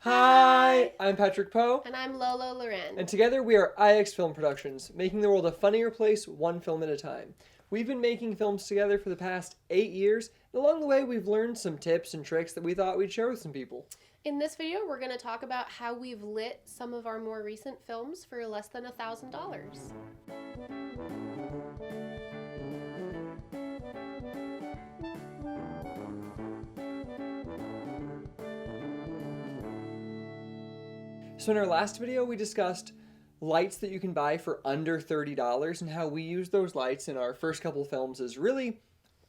Hi, I'm Patrick Poe. And I'm Lolo Loren. And together we are IX Film Productions, making the world a funnier place one film at a time. We've been making films together for the past 8 years, and along the way we've learned some tips and tricks that we thought we'd share with some people. In this video, we're going to talk about how we've lit some of our more recent films for less than $1,000. So in our last video we discussed lights that you can buy for under $30 and how we used those lights in our first couple films as really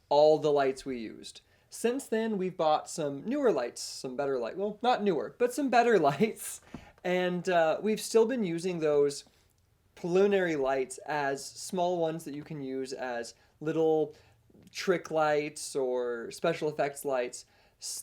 all the lights we used. Since then we've bought some newer lights, some better lights, well not newer, but some better lights, and we've still been using those preliminary lights as small ones that you can use as little trick lights or special effects lights,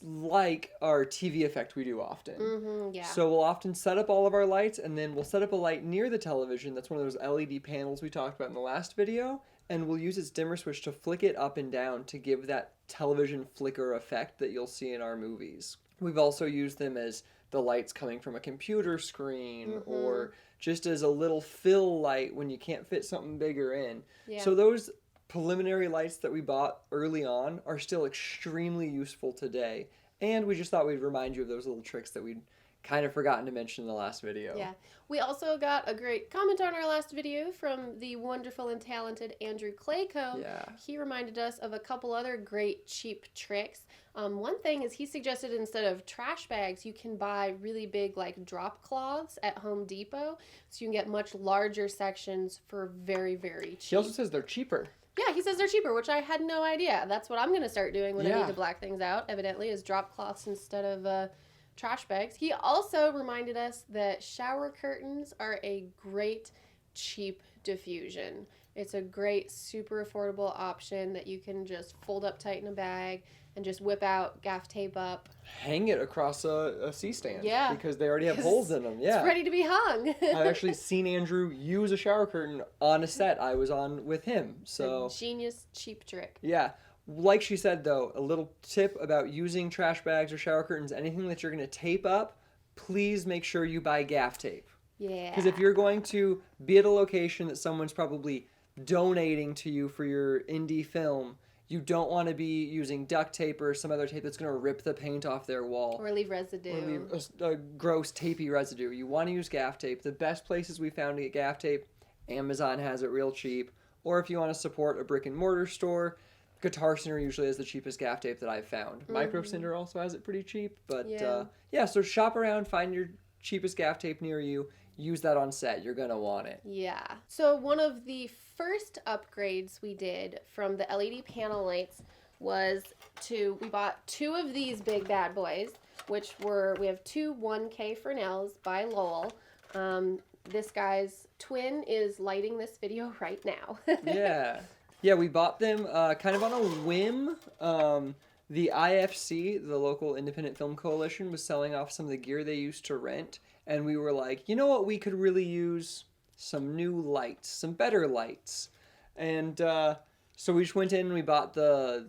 like our TV effect we do often. Yeah. So we'll often set up all of our lights, and then we'll set up a light near the television. That's one of those LED panels we talked about in the last video, and we'll use its dimmer switch to flick it up and down to give that television flicker effect that you'll see in our movies. We've also used them as the lights coming from a computer screen or just as a little fill light when you can't fit something bigger in. Yeah. So those preliminary lights that we bought early on are still extremely useful today, and we just thought we'd remind you of those little tricks that we'd kind of forgotten to mention in the last video. Yeah. We also got a great comment on our last video from the wonderful and talented Andrew Claycomb. Yeah. He reminded us of a couple other great cheap tricks. One thing is he suggested instead of trash bags, you can buy really big like drop cloths at Home Depot, so you can get much larger sections for very, very cheap. He also says they're cheaper. Yeah, he says they're cheaper, which I had no idea. That's what I'm going to start doing when I Yeah. need to black things out, evidently, is drop cloths instead of trash bags. He also reminded us that shower curtains are a great, cheap diffusion. It's a great, super affordable option that you can just fold up tight in a bag and just whip out, gaff tape up. Hang it across a C-stand. Yeah. Because they already have holes in them. Yeah. It's ready to be hung. I've actually seen Andrew use a shower curtain on a set I was on with him. So a genius, cheap trick. yeah. Like she said, though, a little tip about using trash bags or shower curtains, anything that you're going to tape up, please make sure you buy gaff tape. Yeah. Because if you're going to be at a location that someone's probably donating to you for your indie film, you don't want to be using duct tape or some other tape that's going to rip the paint off their wall. Or leave residue. Or leave a gross tapey residue. You want to use gaff tape. The best places we found to get gaff tape, Amazon has it real cheap. Or if you want to support a brick and mortar store, Guitar Center usually has the cheapest gaff tape that I've found. Micro Cinder also has it pretty cheap. But yeah, so shop around, find your cheapest gaff tape near you. Use that on set. You're going to want it. Yeah. So one of the first upgrades we did from the LED panel lights was we bought two of these big bad boys, which we have two 1K Fresnels by Lowell. This guy's twin is lighting this video right now. Yeah. Yeah, we bought them kind of on a whim. The IFC, the local independent film coalition, was selling off some of the gear they used to rent. And we were like, you know what, we could really use some new lights, some better lights. And so we just went in and we bought the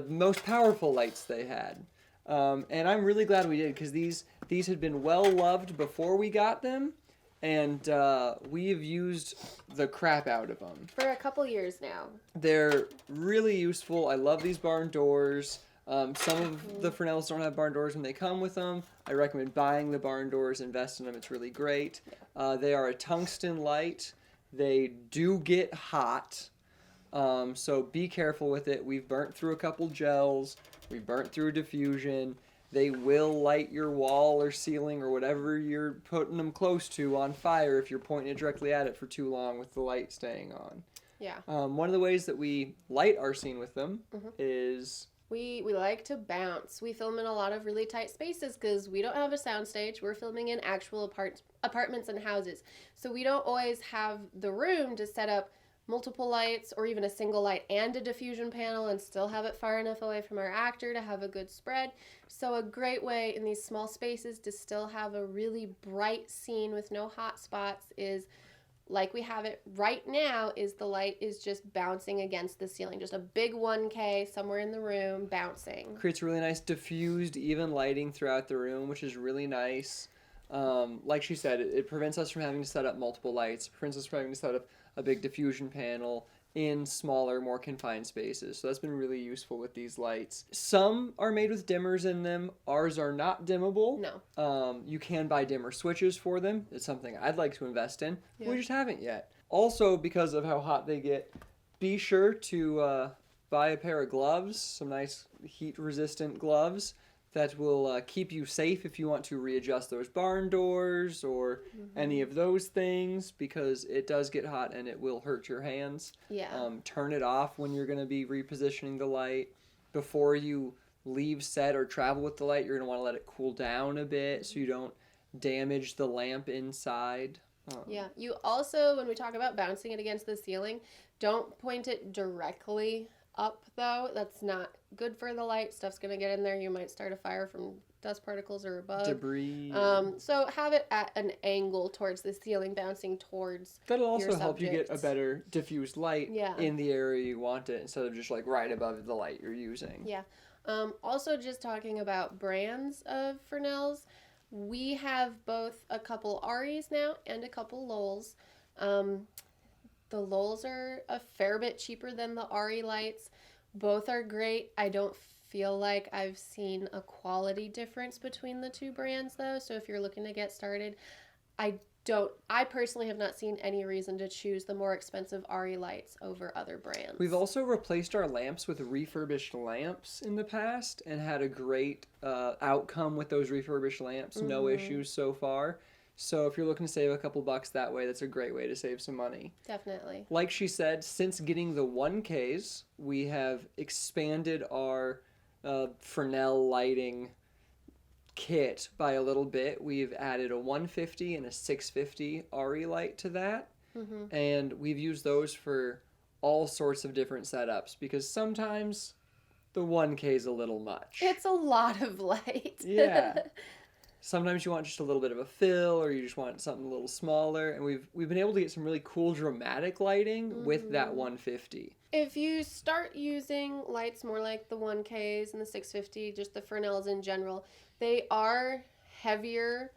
most powerful lights they had. And I'm really glad we did, because these had been well loved before we got them. And we have used the crap out of them. For a couple years now. They're really useful. I love these barn doors. Some of the Fresnels don't have barn doors when they come with them. I recommend buying the barn doors, invest in them. It's really great. They are a tungsten light. They do get hot, so be careful with it. We've burnt through a couple gels. We've burnt through diffusion. They will light your wall or ceiling or whatever you're putting them close to on fire if you're pointing it directly at it for too long with the light staying on. Yeah. One of the ways that we light our scene with them is... We like to bounce. We film in a lot of really tight spaces because we don't have a soundstage. We're filming in actual apartments and houses. So we don't always have the room to set up multiple lights or even a single light and a diffusion panel and still have it far enough away from our actor to have a good spread. So a great way in these small spaces to still have a really bright scene with no hot spots is like we have it right now is the light is just bouncing against the ceiling. Just a big 1K somewhere in the room bouncing. Creates really nice diffused, even lighting throughout the room, which is really nice. Like she said, it prevents us from having to set up multiple lights. It prevents us from having to set up a big diffusion panel in smaller, more confined spaces. So that's been really useful with these lights. Some are made with dimmers in them. Ours are not dimmable. No. You can buy dimmer switches for them. It's something I'd like to invest in. Yeah. We just haven't yet. Also, because of how hot they get, be sure to buy a pair of gloves, some nice heat-resistant gloves that will keep you safe if you want to readjust those barn doors or any of those things, because it does get hot and it will hurt your hands. Yeah. Turn it off when you're going to be repositioning the light. Before you leave set or travel with the light, you're going to want to let it cool down a bit so you don't damage the lamp inside. Yeah. You also, when we talk about bouncing it against the ceiling, don't point it directly up, though. That's not good for the light. Stuff's going to get in there. You might start a fire from dust particles or above. Debris. So have it at an angle towards the ceiling, bouncing towards That'll also your help you get a subject. better diffused light Yeah. in the area you want it instead of just like right above the light you're using. Yeah. Also, just talking about brands of Fresnels, we have both a couple Arris now and a couple Lols. The Lols are a fair bit cheaper than the Arri lights. Both are great. I don't feel like I've seen a quality difference between the two brands, though. So if you're looking to get started, I personally have not seen any reason to choose the more expensive Arri lights over other brands. We've also replaced our lamps with refurbished lamps in the past and had a great outcome with those refurbished lamps. No issues so far. So if you're looking to save a couple bucks that way, that's a great way to save some money. Definitely. Like she said, since getting the 1Ks, we have expanded our Fresnel lighting kit by a little bit. We've added a 150 and a 650 Arri light to that. And we've used those for all sorts of different setups because sometimes the 1K is a little much. It's a lot of light. Yeah. Sometimes you want just a little bit of a fill or you just want something a little smaller. And we've been able to get some really cool dramatic lighting with that 150. If you start using lights more like the 1Ks and the 650, just the Fresnels in general, they are heavier,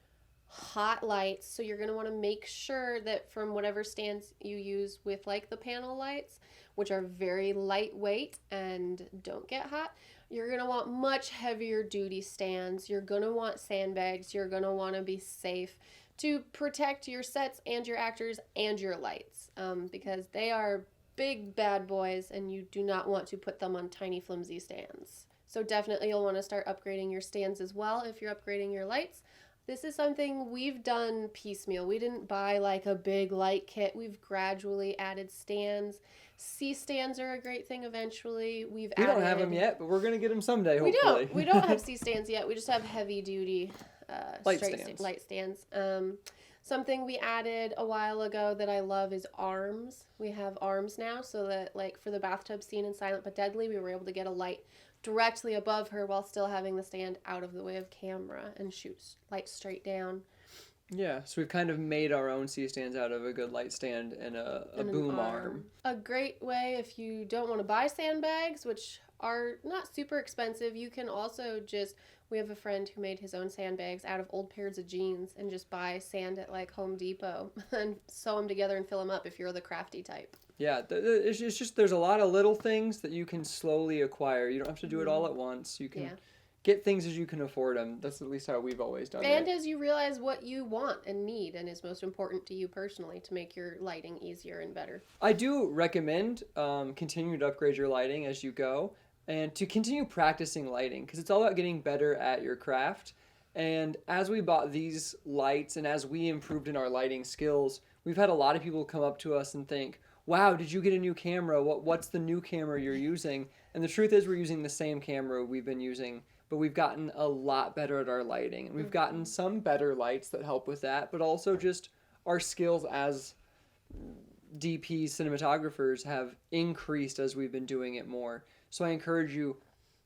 hot lights. So you're going to want to make sure that from whatever stands you use with like the panel lights, which are very lightweight and don't get hot, you're going to want much heavier duty stands. You're going to want sandbags. You're going to want to be safe to protect your sets and your actors and your lights because they are big bad boys and you do not want to put them on tiny flimsy stands. So definitely you'll want to start upgrading your stands as well if you're upgrading your lights. This is something we've done piecemeal. We didn't buy like a big light kit. We've gradually added stands. C-stands are a great thing eventually. We don't have them yet, but we're going to get them someday, hopefully. We don't have C-stands yet. We just have heavy-duty light stands. Light stands. Something we added a while ago that I love is arms. We have arms now so that like for the bathtub scene in Silent But Deadly, we were able to get a light directly above her while still having the stand out of the way of camera and shoot light straight down. Yeah, so we've kind of made our own C-stands out of a good light stand and a boom arm. A great way if you don't want to buy sandbags, which are not super expensive, you can also we have a friend who made his own sandbags out of old pairs of jeans and just buy sand at like Home Depot and sew them together and fill them up if you're the crafty type. Yeah, it's just there's a lot of little things that you can slowly acquire. You don't have to do it all at once. You can get things as you can afford them. That's at least how we've always done it. And as you realize what you want and need and is most important to you personally to make your lighting easier and better. I do recommend continuing to upgrade your lighting as you go and to continue practicing lighting because it's all about getting better at your craft. And as we bought these lights and as we improved in our lighting skills, we've had a lot of people come up to us and think, wow, did you get a new camera? What's the new camera you're using? And the truth is we're using the same camera we've been using, but we've gotten a lot better at our lighting. And we've gotten some better lights that help with that, but also just our skills as DP cinematographers have increased as we've been doing it more. So I encourage you,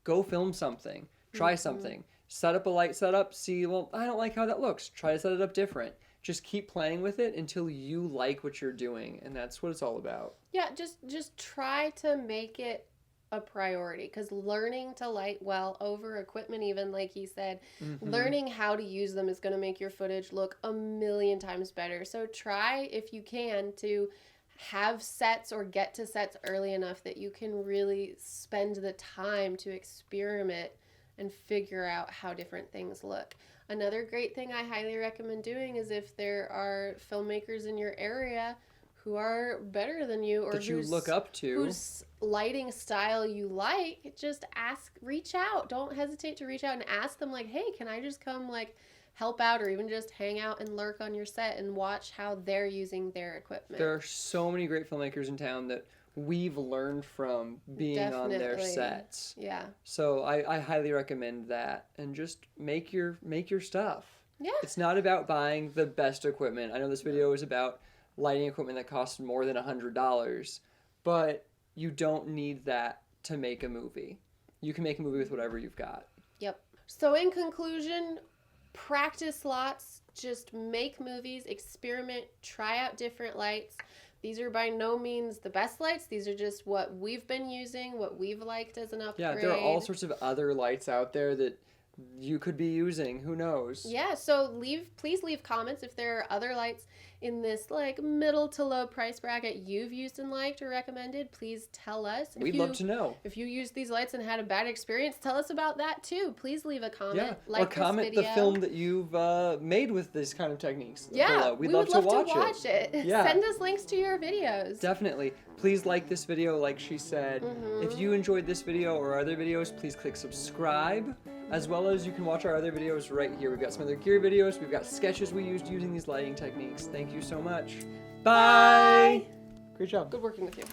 go film something, try something, set up a light setup, see, well, I don't like how that looks. Try to set it up different. just keep playing with it until you like what you're doing, and that's what it's all about. Yeah, just try to make it a priority, because learning to light well over equipment, even like he said, learning how to use them is going to make your footage look a million times better. So try, if you can, to have sets or get to sets early enough that you can really spend the time to experiment and figure out how different things look. Another great thing I highly recommend doing is, if there are filmmakers in your area who are better than you, or that you look up to, whose lighting style you like, just reach out. Don't hesitate to reach out and ask them, like, hey, can I just come like help out, or even just hang out and lurk on your set and watch how they're using their equipment. There are so many great filmmakers in town that we've learned from being on their sets. Yeah. So I highly recommend that, and just make your stuff. Yeah. It's not about buying the best equipment. I know this video is about lighting equipment that costs more than $100, but you don't need that to make a movie. You can make a movie with whatever you've got. Yep. So in conclusion, practice lots, just make movies, experiment, try out different lights. These are by no means the best lights. These are just what we've been using, what we've liked as an upgrade. Yeah, there are all sorts of other lights out there that you could be using. Who knows? Yeah, so please leave comments if there are other lights in this like middle to low price bracket you've used and liked or recommended. Please tell us. We'd love to know. If you used these lights and had a bad experience, tell us about that too. Please leave a comment. Yeah, like or comment the film that you've made with these kind of techniques. Yeah, below. We'd love to watch it. Yeah. Send us links to your videos. Definitely. Please like this video, like she said. If you enjoyed this video or other videos, please click subscribe. As well as you can watch our other videos right here. We've got some other gear videos. We've got sketches we used using these lighting techniques. Thank you so much. Bye. Great job. Good working with you.